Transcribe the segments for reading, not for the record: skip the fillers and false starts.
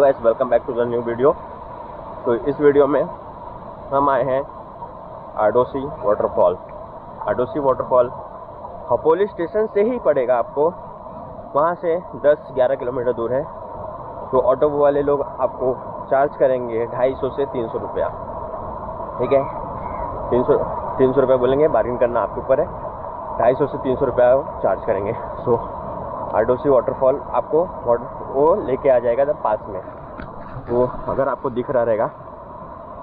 Guys, welcome back to the new video. तो इस video में हम आए हैं Adosi waterfall. Adosi waterfall Khopoli station से ही पड़ेगा आपको, वहाँ से 10-11 किलोमीटर दूर है। तो ऑटो वाले लोग आपको चार्ज करेंगे 250 से 300 रुपया, ठीक है। 300 रुपये बोलेंगे, बार्गिन करना आपके ऊपर है। 250 से 300 रुपया चार्ज करेंगे। सो आडोसी वाटरफॉल आपको वो लेके आ जाएगा जब पास में। तो अगर आपको दिख रहा रहेगा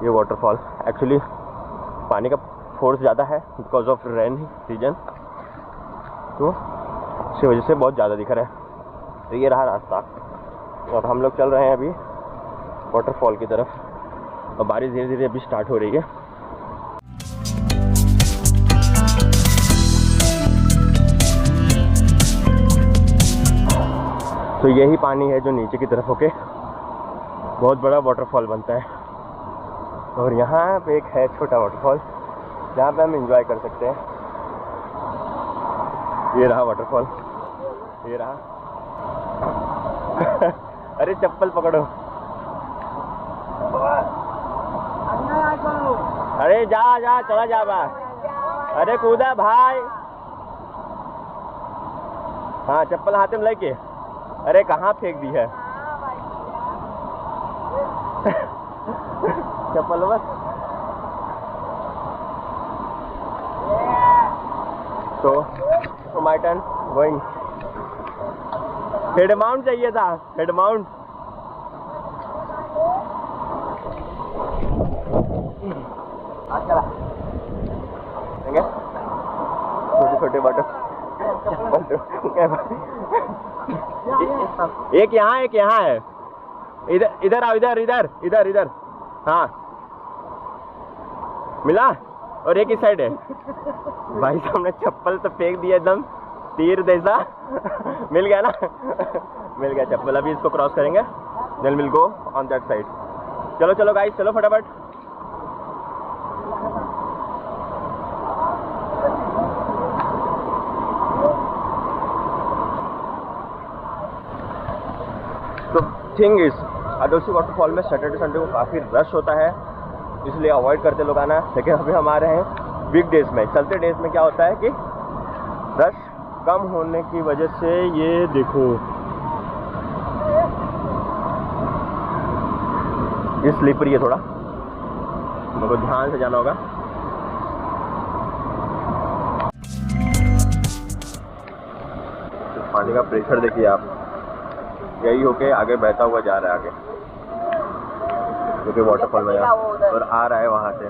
ये वाटरफॉल, एक्चुअली पानी का फोर्स ज़्यादा है बिकॉज ऑफ रेन सीजन, तो इसी वजह से बहुत ज़्यादा दिख रहा है। तो ये रहा रास्ता और हम लोग चल रहे हैं अभी वाटरफॉल की तरफ। और बारिश धीरे धीरे अभी स्टार्ट हो रही है। तो यही पानी है जो नीचे की तरफ होके बहुत बड़ा वाटरफॉल बनता है। और यहाँ पे एक है छोटा वाटरफॉल जहाँ पे हम एंजॉय कर सकते हैं। ये रहा वाटरफॉल, ये रहा। अरे चप्पल पकड़ो। अरे जा जा, चला जा बा। अरे कूदा भाई। हाँ, चप्पल हाथ में लेके। अरे कहाँ फेंक दी है चप्पल बस। तो my turn going. Head mount चाहिए था, हेड माउंट। छोटे छोटे बटन। एक यहाँ है। इधर आओ, इधर। हाँ, मिला। और एक इस साइड है। भाई साहब ने चप्पल तो फेंक दिया एकदम तीर जैसा। मिल गया ना। मिल गया चप्पल। अभी इसको क्रॉस करेंगे, then will go on that side. चलो गाइस, चलो फटाफट। तो थिंग इज, आडोसी वाटरफॉल में सैटरडे संडे को काफ़ी रश होता है, इसलिए अवॉइड करते लोग आना। लेकिन अभी हम आ रहे हैं वीक डेज में। चलते डेज में क्या होता है कि रश कम होने की वजह से, ये देखो ये स्लिपरी है थोड़ा, मेरे को ध्यान से जाना होगा। तो पानी का प्रेशर देखिए आप, यही होके आगे बहता हुआ जा रहा है आगे, क्योंकि वाटरफॉल में और आ रहा है वहाँ से।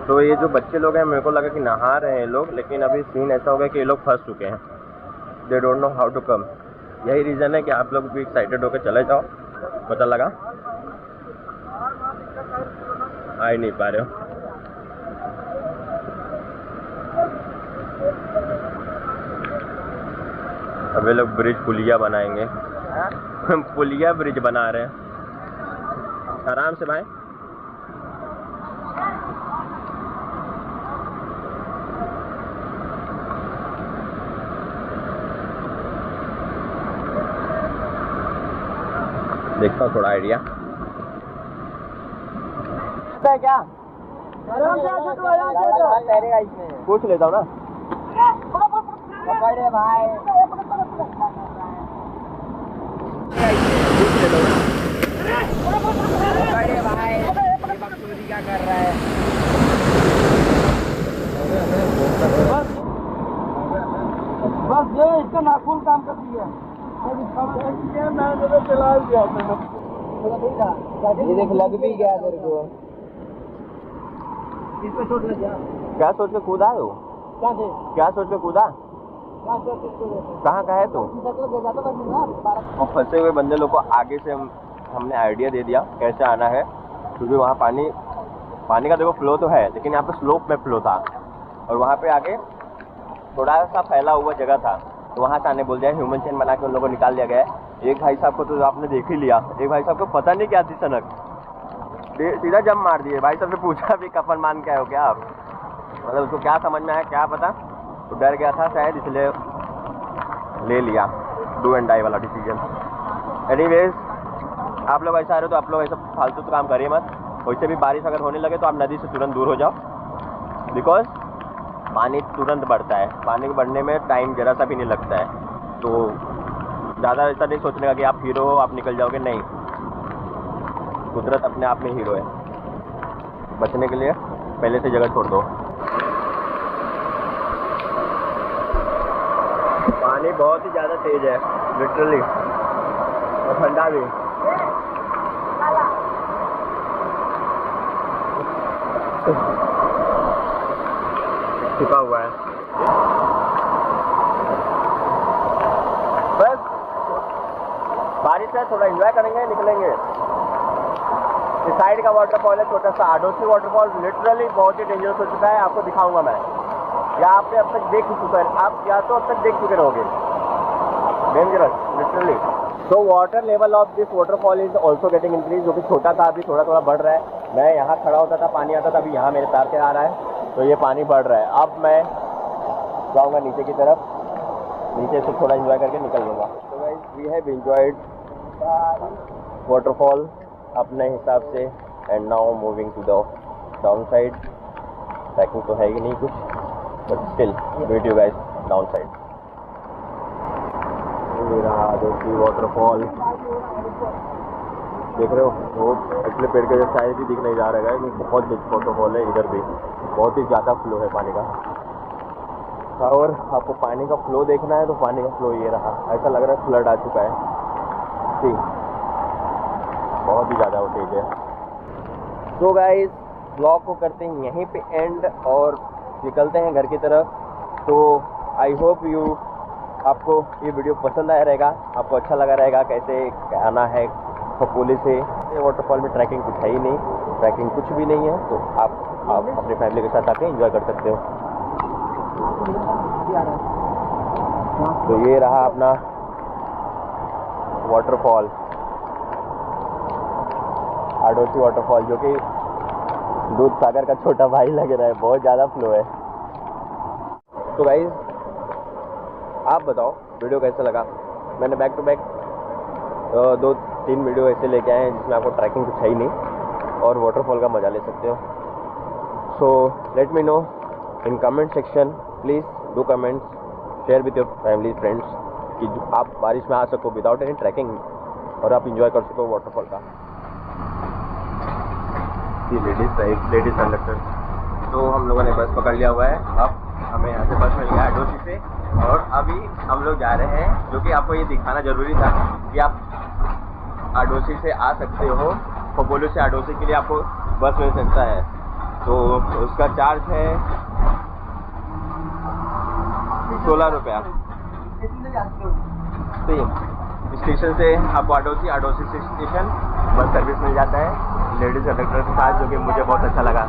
तो ये जो बच्चे लोग हैं, मेरे को लगा कि नहा रहे हैं लोग, लेकिन अभी सीन ऐसा हो गया कि ये लोग फंस चुके हैं। They don't know how to come. यही रीज़न है कि आप लोग भी एक्साइटेड होकर चले जाओ। पता लगा आ ही नहीं पा रहे हो। अब ये लोग ब्रिज पुलिया बनाएंगे। पुलिया ब्रिज बना रहे हैं। आराम से भाई। देखता हूँ थोड़ा आइडिया है क्या। पूछ लेता हूँ ना। भाई क्या कर रहा है। बस ये इसका नाखून काम कर दिया। ये देख, लग भी गया तेरे को। इस पे चोट लग गया। क्या सोच के कूदा है वो? क्या सोच के कूदा? कहाँ का है तू? और फंसे हुए बंदे लोग को आगे से हमने आइडिया दे दिया कैसे आना है, क्योंकि वहाँ पानी का देखो फ्लो तो है, लेकिन यहाँ पे स्लोप में फ्लो था और वहाँ पे आगे थोड़ा सा फैला हुआ जगह था, तो वहाँ से आने बोल दिया। ह्यूमन चेन बना के उन लोगों को निकाल दिया गया है। एक भाई साहब को तो आपने देख ही लिया, एक भाई साहब को पता नहीं क्या थी सनक, सीधा जंप मार दिए। भाई साहब से पूछा भी कफन मान के आए हो क्या आप, मतलब उसको क्या समझ में आया क्या पता, तो डर गया था शायद, इसलिए ले लिया डू एंड डाई वाला डिसीजन। एनीवेज आप लोग ऐसा आ रहे हो तो आप लोग ऐसा फालतू तो काम करिए मत। वैसे भी बारिश अगर होने लगे तो आप नदी से तुरंत दूर हो जाओ, बिकॉज पानी तुरंत बढ़ता है। पानी बढ़ने में टाइम ज़रा सा भी नहीं लगता है। तो ज़्यादा ऐसा नहीं सोचने का कि आप हीरो हो, आप निकल जाओगे, नहीं। कुदरत अपने आप में हीरो है। बचने के लिए पहले से जगह छोड़ दो। पानी बहुत ही ज़्यादा तेज है, लिटरली, और ठंडा भी। छिपा हुआ है। बस बारिश है, थोड़ा एंजॉय करेंगे, निकलेंगे। इस साइड का वाटरफॉल है छोटा सा आडोसी वाटरफॉल। लिटरली बहुत ही डेंजरस हो चुका है, आपको दिखाऊंगा मैं। या आपने अब तक देख चुका है, आप या तो अब तक देख चुके रहोगे। Dangerous literally. तो water level of this waterfall is also getting increase, जो कि छोटा था अभी थोड़ा थोड़ा बढ़ रहा है। मैं यहाँ खड़ा होता था, पानी आता था, अभी यहाँ मेरे पैर से आ रहा है, तो ये पानी बढ़ रहा है। अब मैं जाऊँगा नीचे की तरफ, नीचे से थोड़ा एंजॉय करके निकल लूँगा। तो guys we have enjoyed waterfall अपने हिसाब से, and now moving to the down side. Trekking तो है ही नहीं कुछ, but still meet you guys down side. ये रहा आडोसी वाटरफॉल, देख रहे हो? वो एक्चुअली पेड़ के साइड भी दिख नहीं जा रहा है। बहुत बिग वाटरफॉल है, इधर भी बहुत ही ज़्यादा फ्लो है पानी का। और आपको पानी का फ्लो देखना है तो पानी का फ्लो ये रहा, ऐसा लग रहा है फ्लड आ चुका है। ठीक, बहुत ही ज़्यादा तेज है। तो गाइस ब्लॉग को करते हैं यहीं पे एंड और निकलते हैं घर की तरफ। तो आई होप आपको ये वीडियो पसंद आया रहेगा, आपको अच्छा लगा रहेगा कैसे आना है खपोली से। ये वाटरफॉल में ट्रैकिंग कुछ है ही नहीं, ट्रैकिंग कुछ भी नहीं है, तो आप अपनी फैमिली के साथ आके एंजॉय कर सकते हो। तो ये रहा अपना वाटरफॉल, आडोसी वाटरफॉल, जो कि दूध सागर का छोटा भाई लग रहा है, बहुत ज़्यादा फ्लो है। तो गाइस आप बताओ वीडियो कैसा लगा। मैंने बैक टू बैक 2-3 वीडियो ऐसे लेके आए हैं जिसमें आपको ट्रैकिंग कुछ है ही नहीं और वाटरफॉल का मज़ा ले सकते हो। So let me know in comment section, please do comments, share with your family friends, कि आप बारिश में आ सको विदाउट एनी ट्रैकिंग और आप इंजॉय कर सको वाटरफॉल का। Ladies conductor. तो हम लोगों ने बस पकड़ लिया हुआ है, अब हमें यहाँ से बस मिल गया आडोसी से, और अभी हम लोग जा रहे हैं, जो कि आपको ये दिखाना ज़रूरी था कि आप आडोसी से आ सकते हो। खपोली से आडोसी के लिए आपको बस मिल सकता है, तो उसका चार्ज है 16 रुपया। स्टेशन से आपको आडोसी से स्टेशन बस सर्विस मिल जाता है लेडीज़ कंडक्टर के साथ, जो कि मुझे बहुत अच्छा लगा।